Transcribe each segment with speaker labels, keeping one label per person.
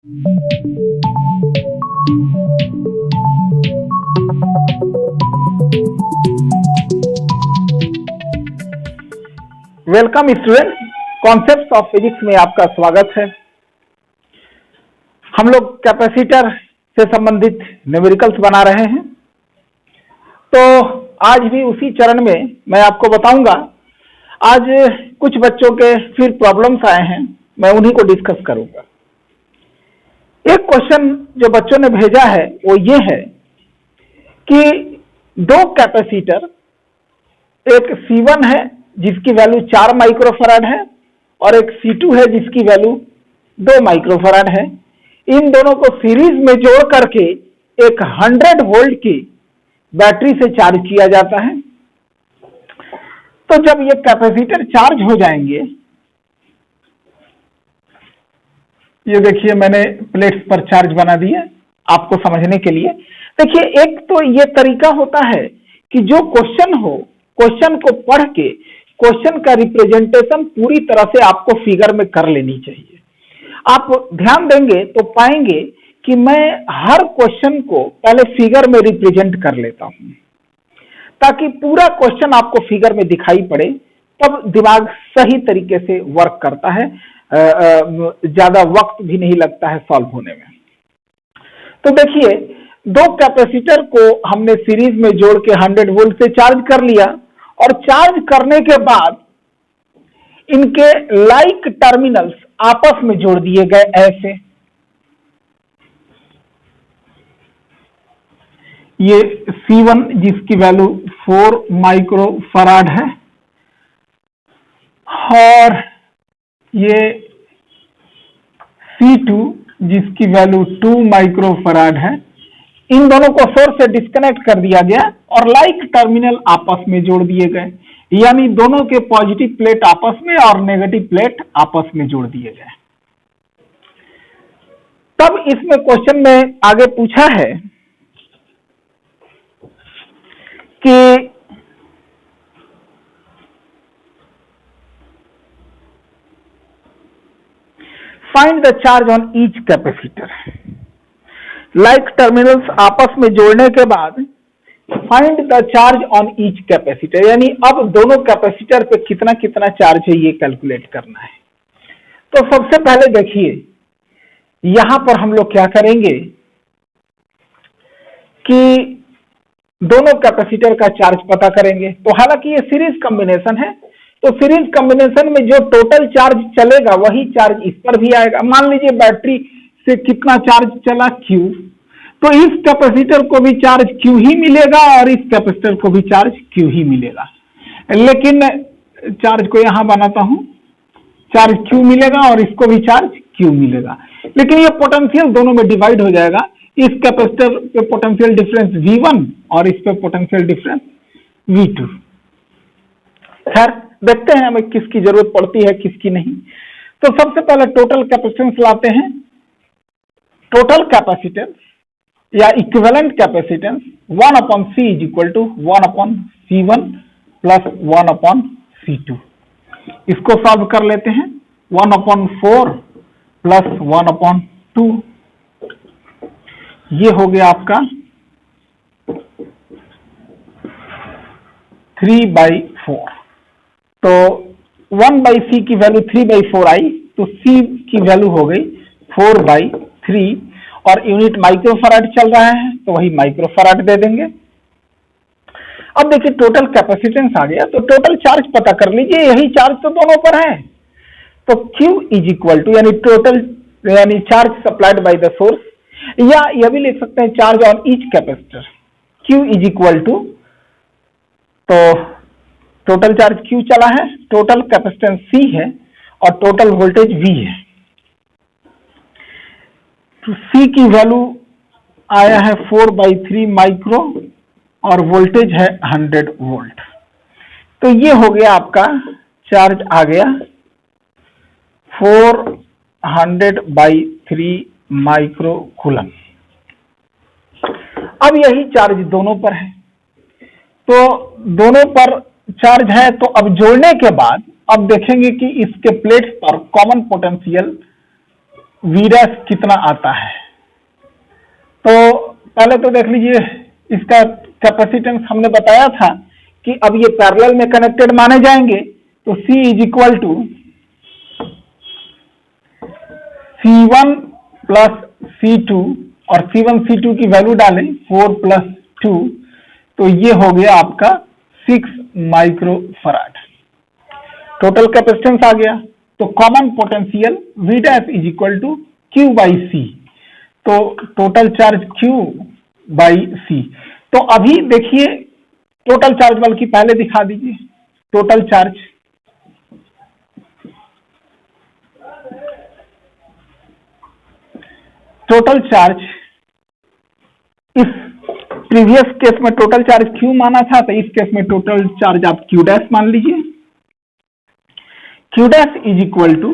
Speaker 1: Welcome student, concepts of physics में आपका स्वागत है। हम लोग कैपेसिटर से संबंधित न्यूमेरिकल्स बना रहे हैं। तो आज भी उसी चरण में मैं आपको बताऊंगा। आज कुछ बच्चों के फिर प्रॉब्लम्स आए हैं, मैं उन्हीं को डिस्कस करूंगा। एक क्वेश्चन जो बच्चों ने भेजा है वो ये है कि दो कैपेसिटर, एक C1 है जिसकी वैल्यू 4 माइक्रोफैराड है और एक C2 है जिसकी वैल्यू 2 माइक्रोफैराड है। इन दोनों को सीरीज में जोड़ करके एक 100 वोल्ट की बैटरी से चार्ज किया जाता है। तो जब ये कैपेसिटर चार्ज हो जाएंगे, ये देखिए मैंने प्लेट्स पर चार्ज बना दिए आपको समझने के लिए। देखिए, एक तो ये तरीका होता है कि जो क्वेश्चन हो, क्वेश्चन को पढ़ के क्वेश्चन का रिप्रेजेंटेशन पूरी तरह से आपको फिगर में कर लेनी चाहिए। आप ध्यान देंगे तो पाएंगे कि मैं हर क्वेश्चन को पहले फिगर में रिप्रेजेंट कर लेता हूं, ताकि पूरा क्वेश्चन आपको फिगर में दिखाई पड़े, तब दिमाग सही तरीके से वर्क करता है, ज्यादा वक्त भी नहीं लगता है सॉल्व होने में। तो देखिए, दो कैपेसिटर को हमने सीरीज में जोड़ के 100 वोल्ट से चार्ज कर लिया और चार्ज करने के बाद इनके लाइक टर्मिनल्स आपस में जोड़ दिए गए ऐसे। ये C1 जिसकी वैल्यू 4 माइक्रोफैराड है और ये C2 जिसकी वैल्यू 2 माइक्रोफैराड है। इन दोनों को सोर्स से डिस्कनेक्ट कर दिया गया और लाइक टर्मिनल आपस में जोड़ दिए गए, यानी दोनों के पॉजिटिव प्लेट आपस में और नेगेटिव प्लेट आपस में जोड़ दिए गए। तब इसमें क्वेश्चन में आगे पूछा है कि find the charge on each capacitor. Like terminals आपस में जोड़ने के बाद find the charge on each capacitor, यानी अब दोनों कैपेसिटर पे कितना कितना चार्ज है ये कैलकुलेट करना है। तो सबसे पहले देखिए, यहां पर हम लोग क्या करेंगे कि दोनों कैपेसिटर का चार्ज पता करेंगे। तो हालांकि ये सीरीज कॉम्बिनेशन है, तो सीरीज कॉम्बिनेशन में जो टोटल चार्ज चलेगा वही चार्ज इस पर भी आएगा। मान लीजिए बैटरी से कितना चार्ज चला, Q, तो इस कैपेसिटर को भी चार्ज Q ही मिलेगा और इस कैपेसिटर को भी चार्ज Q ही मिलेगा। लेकिन चार्ज को यहां बनाता हूं, चार्ज Q मिलेगा और इसको भी चार्ज Q मिलेगा, लेकिन ये पोटेंशियल दोनों में डिवाइड हो जाएगा। इस कैपेसिटर पे पोटेंशियल डिफरेंस V1 और इस पे पोटेंशियल डिफरेंस V2। खैर, देखते हैं हमें किसकी जरूरत पड़ती है किसकी नहीं। तो सबसे पहले टोटल कैपेसिटेंस लाते हैं। टोटल कैपेसिटेंस या equivalent capacitance 1/C is equal to 1/C1 plus 1/C2। इसको सॉल्व कर लेते हैं। 1/4 प्लस 1/2, ये हो गया आपका 3/4। तो 1/C की वैल्यू 3/4 आई, तो C की वैल्यू हो गई 4/3 और यूनिट माइक्रोफैराड चल रहा है तो वही माइक्रोफैराड दे देंगे। अब देखिए टोटल कैपेसिटेंस आ गया, तो टोटल चार्ज पता कर लीजिए, यही चार्ज तो दोनों पर है। तो Q इज इक्वल टू, यानी टोटल यानी charge supplied by the source, या यह भी लिख सकते हैं charge on each capacitor. Q is equal to, तो टोटल चार्ज Q चला है, टोटल कैपेसिटेंस C है और टोटल वोल्टेज V है। तो C की वैल्यू आया है 4/3 माइक्रो और वोल्टेज है 100 वोल्ट। तो ये हो गया आपका चार्ज आ गया 400/3 माइक्रो कूलम। अब यही चार्ज दोनों पर है, तो दोनों पर चार्ज है, तो अब जोड़ने के बाद अब देखेंगे कि इसके प्लेट्स पर कॉमन पोटेंशियल वी डैश कितना आता है। तो पहले तो देख लीजिए, इसका कैपेसिटेंस हमने बताया था कि अब ये पैरेलल में कनेक्टेड माने जाएंगे, तो C is equal to C1 plus C2, और C1 C2 की वैल्यू डालें 4 प्लस 2, तो ये हो गया आपका 6 माइक्रो फराड। टोटल कैपेसिटेंस आ गया। तो common potential V dash is equal to Q by C, तो total charge Q by C। तो अभी देखिए टोटल चार्ज, बल्कि पहले दिखा दीजिए टोटल चार्ज। टोटल चार्ज इस प्रीवियस केस में टोटल चार्ज Q माना था, तो इस केस में टोटल चार्ज आप Q डैश मान लीजिए। Q dash is equal to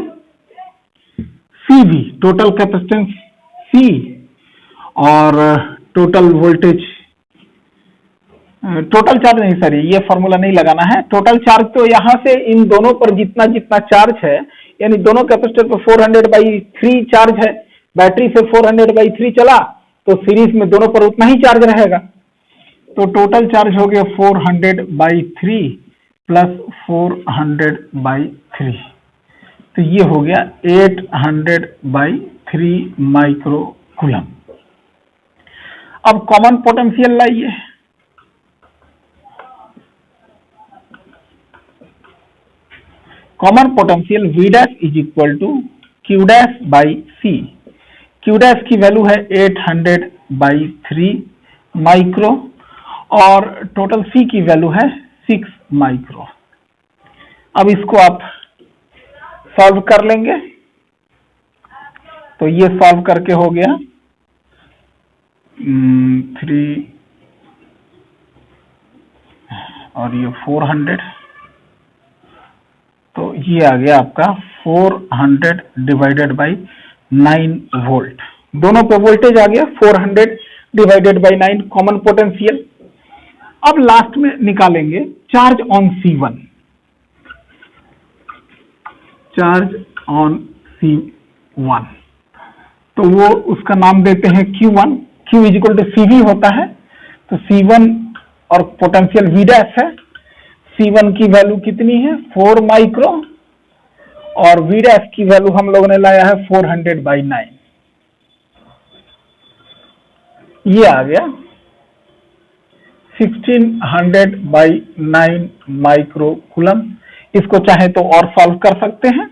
Speaker 1: CV, total capacitance C, और टोटल वोल्टेज, टोटल चार्ज नहीं, सॉरी ये फॉर्मूला नहीं लगाना है। टोटल चार्ज तो यहां से इन दोनों पर जितना जितना चार्ज है, यानी दोनों कैपेसिटर पर 400/3 चार्ज है, बैटरी से 400/3 चला, तो सीरीज में दोनों पर उतना ही चार्ज रहेगा। तो टोटल चार्ज हो गया 400/3 प्लस 400/3, तो ये हो गया 800/3 माइक्रो कूलम। अब कॉमन पोटेंशियल लाइए। Common potential V dash is equal to Q dash by C। Q dash की वैल्यू है 800/3 माइक्रो, और टोटल C की वैल्यू है 6 माइक्रो। अब इसको आप सॉल्व कर लेंगे, तो ये सॉल्व करके हो गया 3 और ये 400, तो ये आ गया आपका 400 डिवाइडेड बाई 9 वोल्ट। दोनों पे वोल्टेज आ गया 400 डिवाइडेड बाई 9 कॉमन पोटेंशियल। अब लास्ट में निकालेंगे charge on C1। Charge on C1, तो वो उसका नाम देते हैं Q1। Q is equal to CV होता है, तो C1 और पोटेंशियल V डैश है। C1 की वैल्यू कितनी है 4 माइक्रो, और V डैश की वैल्यू हम लोगों ने लाया है 400/9, ये आ गया 1600/9 माइक्रो कूलम। इसको चाहे तो और सॉल्व कर सकते हैं।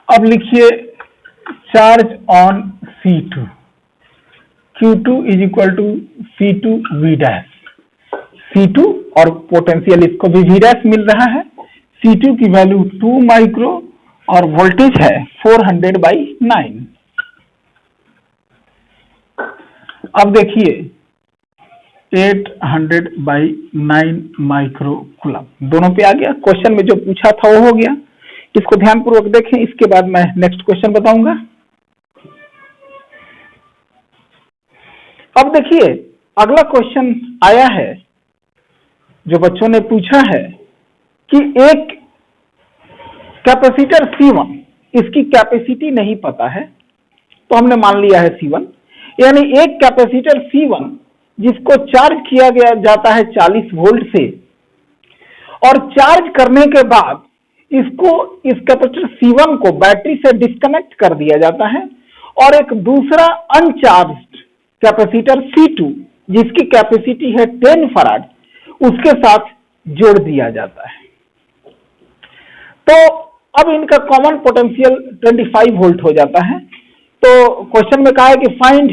Speaker 1: अब लिखिए charge on C2, Q2 is equal to C2 V dash. C2 और पोटेंशियल इसको भी V डैश मिल रहा है। C2 की वैल्यू 2 माइक्रो और वोल्टेज है 400/9। अब देखिए 800/9 माइक्रो कूलम दोनों पे आ गया। क्वेश्चन में जो पूछा था वो हो गया। इसको ध्यानपूर्वक देखें, इसके बाद मैं नेक्स्ट क्वेश्चन बताऊंगा। अब देखिए अगला क्वेश्चन आया है, जो बच्चों ने पूछा है कि एक कैपेसिटर C1, इसकी कैपेसिटी नहीं पता है, तो हमने मान लिया है C1, यानी एक कैपेसिटर C1 जिसको चार्ज किया गया जाता है 40 वोल्ट से, और चार्ज करने के बाद इसको, इस कैपेसिटर C1 को बैटरी से डिस्कनेक्ट कर दिया जाता है, और एक दूसरा अनचार्ज्ड कैपेसिटर C2 जिसकी कैपेसिटी है 10 फराड, उसके साथ जोड़ दिया जाता है। तो अब इनका कॉमन पोटेंशियल 25 वोल्ट हो जाता है। तो क्वेश्चन में कहा है कि find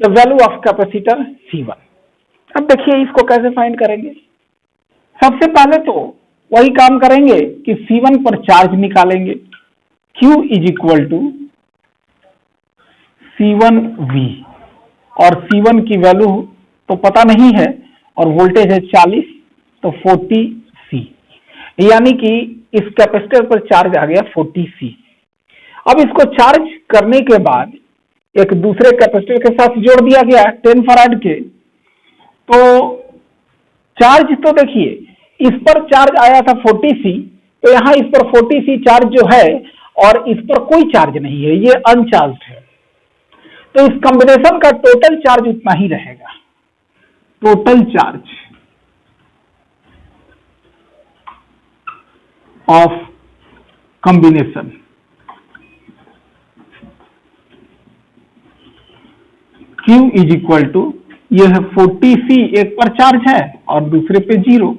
Speaker 1: the value of capacitor C1। अब देखिए इसको कैसे फाइंड करेंगे। सबसे पहले तो वही काम करेंगे कि C1 पर चार्ज निकालेंगे। Q is equal to C1V, और C1 की वैल्यू तो पता नहीं है, और वोल्टेज है 40, तो 40C, यानी कि इस कैपेसिटर पर चार्ज आ गया 40C। अब इसको चार्ज करने के बाद एक दूसरे कैपेसिटर के साथ जोड़ दिया गया 10 फराड के। तो चार्ज तो देखिए इस पर चार्ज आया था 40C, तो यहां इस पर 40C चार्ज जो है और इस पर कोई चार्ज नहीं है, ये अनचार्ज है, तो इस कॉम्बिनेशन का टोटल चार्ज उतना ही रहेगा। Total charge of combination Q is equal to, ये है 40C, एक पर चार्ज है और दूसरे पे 0,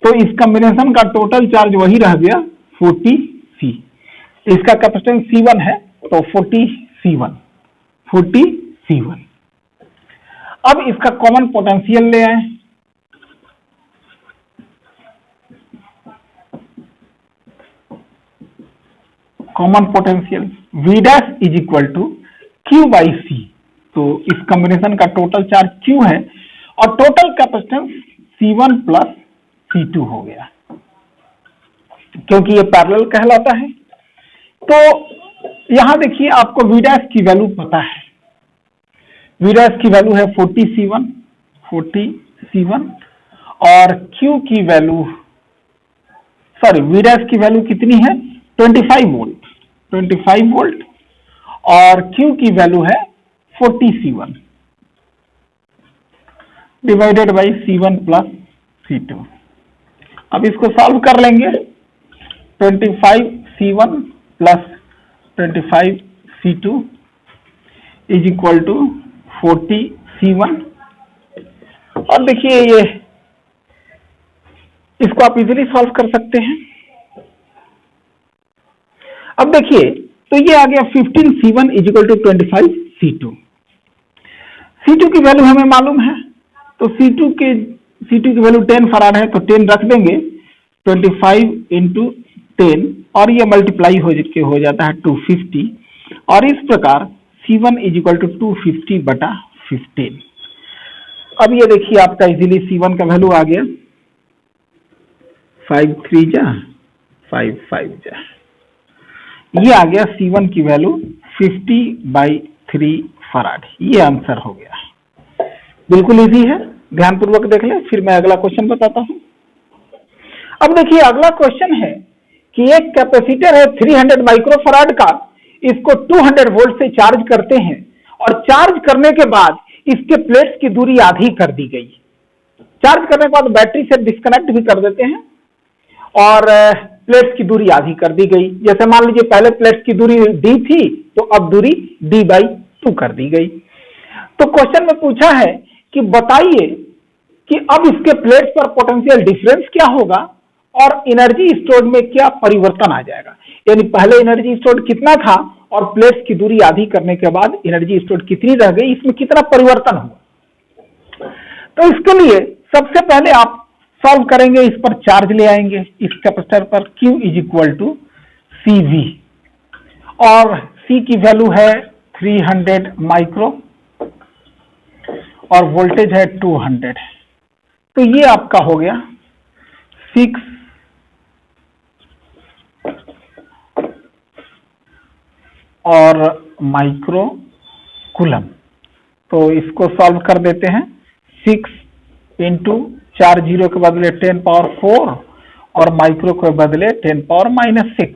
Speaker 1: तो इस कॉम्बिनेशन का टोटल चार्ज वही रह गया 40C। इसका कैपेसिटेंस C1 है तो 40C1। अब इसका कॉमन पोटेंशियल ले आए। Common potential V dash is equal to Q by C, तो इस कॉम्बिनेशन का टोटल चार्ज Q है और total capacitance C1 plus C2 हो गया, क्योंकि ये पैरेलल कहलाता है। तो यहां देखिए आपको V डैश की वैल्यू पता है, V डैश की वैल्यू है 40C1 और Q की वैल्यू, V डैश की वैल्यू कितनी है 25 वोल्ट और Q की वैल्यू है 40C1 divided by C1 plus C2। अब इसको सॉल्व कर लेंगे। 25C1 plus 25C2 is equal to 40C1। और देखिए ये इसको आप इजीली सॉल्व कर सकते हैं। अब देखिए तो ये आ गया 15C1 is equal to 25C2। C2 की वैल्यू हमें मालूम है, तो C2 की वैल्यू 10 फराड है, तो 10 रख देंगे, 25 इंटू 10 और ये मल्टीप्लाई हो जाता है 250 और इस प्रकार C1 इज इक्वल टू 250 बटा 15। अब ये देखिए आपका इजीली C1 का वैल्यू आ गया 5 3 जा 5 5 जा, ये आ गया C1 की वैल्यू 50/3 फराड। ये आंसर हो गया। बिल्कुल इजी है, ध्यानपूर्वक देख लें, फिर मैं अगला क्वेश्चन बताता हूं। अब देखिए अगला क्वेश्चन है कि एक कैपेसिटर है 300 माइक्रोफराड का, इसको 200 वोल्ट से चार्ज करते हैं और चार्ज करने के बाद इसके प्लेट्स की दूरी आधी कर दी गई। चार्ज करने के बाद बैटरी से डिस्कनेक्ट भी कर देते हैं और प्लेट्स की दूरी आधी कर दी गई। जैसे मान लीजिए पहले प्लेट्स की दूरी d थी, तो अब दूरी d/2 कर दी गई। तो क्वेश्चन में पूछा है कि बताइए कि अब इसके प्लेट्स पर पोटेंशियल डिफरेंस क्या होगा और एनर्जी स्टोर्ड में क्या परिवर्तन आ जाएगा। यानी पहले एनर्जी स्टोर्ड कितना था और प्लेट्स की दूरी आधी करने के बाद एनर्जी स्टोर्ड कितनी रह गई, इसमें कितना परिवर्तन हुआ। तो इसके लिए सबसे पहले आप सॉल्व करेंगे, इस पर चार्ज ले आएंगे, इस कैपेसिटर पर Q is equal to CV और C की वैल्यू है 300 माइक्रो और वोल्टेज है 200। तो ये आपका हो गया 6 और माइक्रो कूलम। तो इसको सॉल्व कर देते हैं। 6 इंटू 4 जीरो के बदले 10 पावर 4 और माइक्रो के बदले 10 पावर -6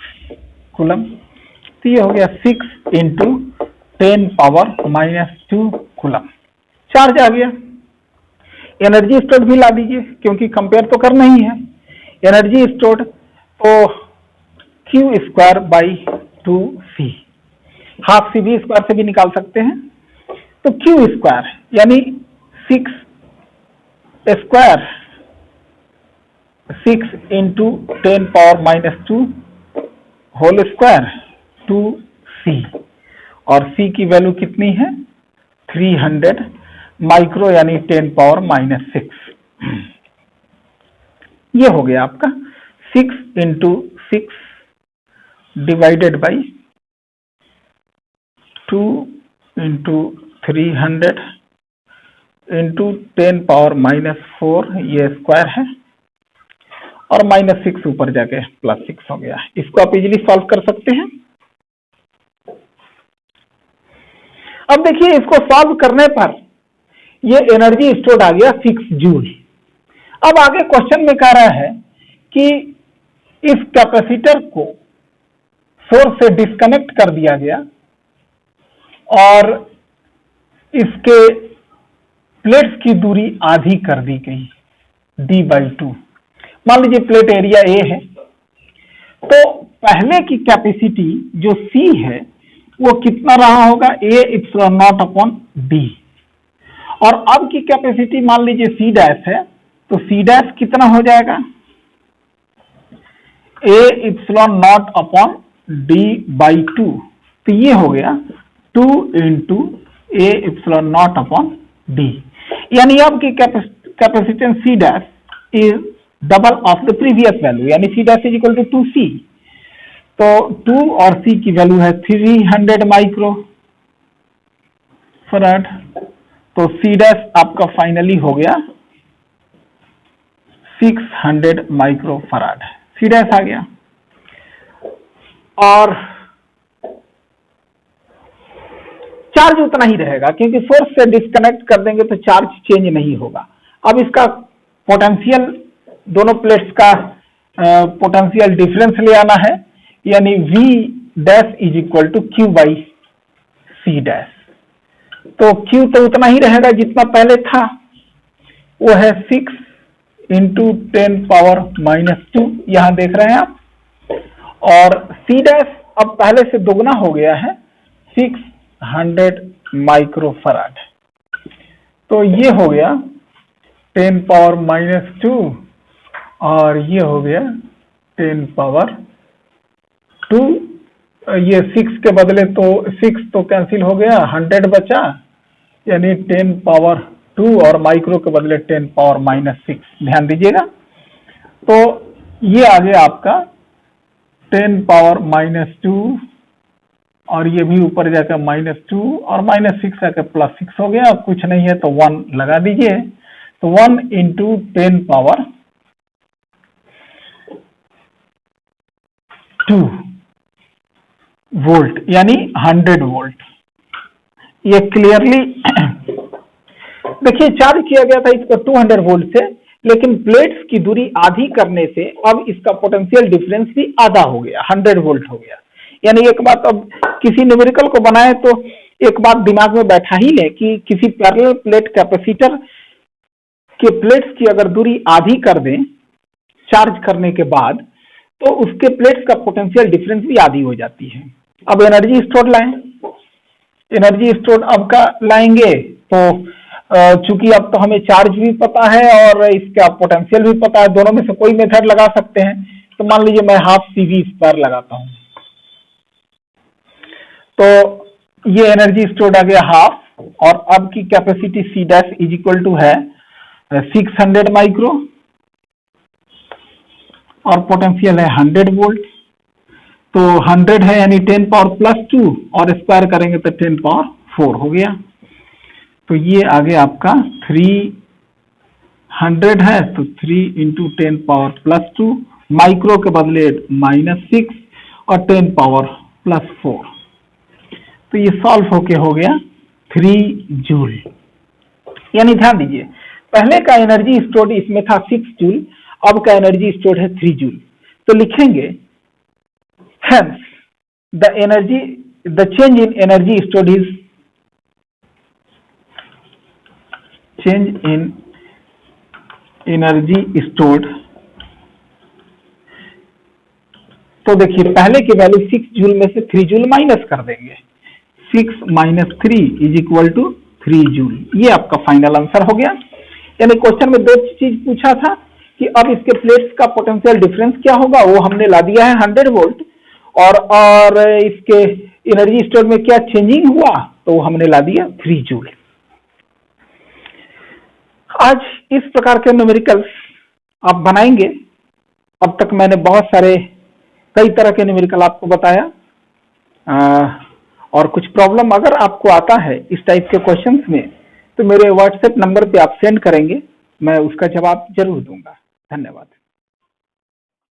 Speaker 1: कूलम। तो ये हो गया 6 इंटू 10 पावर -2 कूलम। चार्ज आ गया। एनर्जी स्टोर्ड भी ला दीजिए, क्योंकि कंपेयर तो करना ही है। एनर्जी स्टोर्ड तो Q²/2C, हाफ CV स्क्वायर से भी निकाल सकते हैं। तो Q² यानी 6 square 6 into 10 power -2 whole square 2C और C की वैल्यू कितनी है 300 माइक्रो यानी 10 पावर -6। ये हो गया आपका 6 into 6 divided by 2 into 300 into 10 power -4, ये स्क्वायर है और -6 ऊपर जाके +6 हो गया। इसको आप इजीली सॉल्व कर सकते हैं। अब देखिए इसको सॉल्व करने पर ये एनर्जी स्टोर्ड आ गया 6 जूल। अब आगे क्वेश्चन में कह रहा है कि इस कैपेसिटर को सोर्स से डिस्कनेक्ट कर दिया गया और इसके प्लेट्स की दूरी आधी कर दी गई, d/2। मान लीजिए प्लेट एरिया A है, तो पहले की कैपेसिटी जो C है वो कितना रहा होगा, A epsilon not upon D। और अब की कैपेसिटी मान लीजिए C डैश है, तो C डैश कितना हो जाएगा, A epsilon not upon D/2। तो ये हो गया 2 into A epsilon not upon D। यानी अब की capacitance C dash is double of the previous value, यानी C dash is equal to 2C। तो 2 और C की वैल्यू है 300 माइक्रो फराड। तो C डैश आपका फाइनली हो गया 600 माइक्रो फराड, C डैश आ गया। और चार्ज उतना ही रहेगा क्योंकि सोर्स से डिस्कनेक्ट कर देंगे तो चार्ज चेंज नहीं होगा। अब इसका पोटेंशियल, दोनों प्लेट्स का पोटेंशियल डिफरेंस ले आना है, यानी V dash is equal to Q/C dash. तो Q तो उतना ही रहेगा जितना पहले था, वो है 6 इंटू 10⁻⁻², यहां देख रहे हैं आप। और C डैश अब पहले से दोगुना हो गया है, 600 माइक्रोफराड। तो ये हो गया 10⁻², और ये हो गया 10⁻²। ये 6 के बदले तो 6 तो कैंसिल हो गया, 100 बचा, यानी 10⁻² और माइक्रो के बदले 10⁻⁻6। ध्यान दीजिएगा। तो ये आ गया आपका 10⁻², और ये भी ऊपर जाकर -2 और -6 आकर +6 हो गया। अब कुछ नहीं है तो 1 लगा दीजिए। तो 1 इंटू 10⁻² वोल्ट, यानी 100 वोल्ट। ये क्लियरली देखिए, चार्ज किया गया था इसको 200 वोल्ट से, लेकिन प्लेट्स की दूरी आधी करने से अब इसका पोटेंशियल डिफरेंस भी आधा हो गया, 100 वोल्ट हो गया। यानी एक बात, अब किसी न्यूमेरिकल को बनाए तो एक बात दिमाग में बैठा ही ले कि किसी पैरेलल प्लेट कैपेसिटर के प्लेट्स की अगर दूरी आधी कर दें चार्ज करने के बाद, तो उसके प्लेट्स का पोटेंशियल डिफरेंस भी आधी हो जाती है। अब एनर्जी स्टोर लाएं, एनर्जी स्टोर अब का लाएंगे तो चूंकि अब तो हमें चार्ज भी पता है और इसका पोटेंशियल भी पता है, दोनों में से कोई मेथड लगा सकते हैं। तो मान लीजिए मैं हाफ CV² लगाता हूं, तो ये एनर्जी स्टोर्ड आ गया हाफ, और अब की capacity C dash is equal to है 600 माइक्रो, और पोटेंशियल है 100 वोल्ट। तो 100 है यानी 10⁻+2, और स्क्वायर करेंगे तो 10⁻4 हो गया। तो ये आगे आपका 300 है, तो 3 इंटू 10⁻+2, माइक्रो के बदले -6 और 10⁻+4। तो ये सॉल्व होके हो गया 3 जूल। यानी ध्यान दीजिए, पहले का एनर्जी स्टोर्ड इसमें था 6 जूल, अब का एनर्जी स्टोर्ड है 3 जूल। तो लिखेंगे hence the change in energy stored is change in energy stored। तो देखिए, पहले की वैल्यू 6 जूल में से 3 जूल माइनस कर देंगे, 6 - 3 इज इक्वल टू 3 जूल। ये आपका फाइनल आंसर हो गया। यानी क्वेश्चन में दो चीज पूछा था कि अब इसके प्लेट्स का पोटेंशियल डिफरेंस क्या होगा, वो हमने ला दिया है 100 वोल्ट, और इसके एनर्जी स्टोर में क्या चेंजिंग हुआ, तो हमने ला दिया 3 जूल। आज इस प्रकार के न्यूमेरिकल्स आप बनाएंगे। अब तक मैंने बहुत सारे कई तरह के न्यूमेरिकल आपको बताया, और कुछ प्रॉब्लम अगर आपको आता है इस टाइप के क्वेश्चंस में, तो मेरे व्हाट्सएप नंबर पे आप सेंड करेंगे, मैं उसका जवाब जरूर दूंगा। धन्यवाद।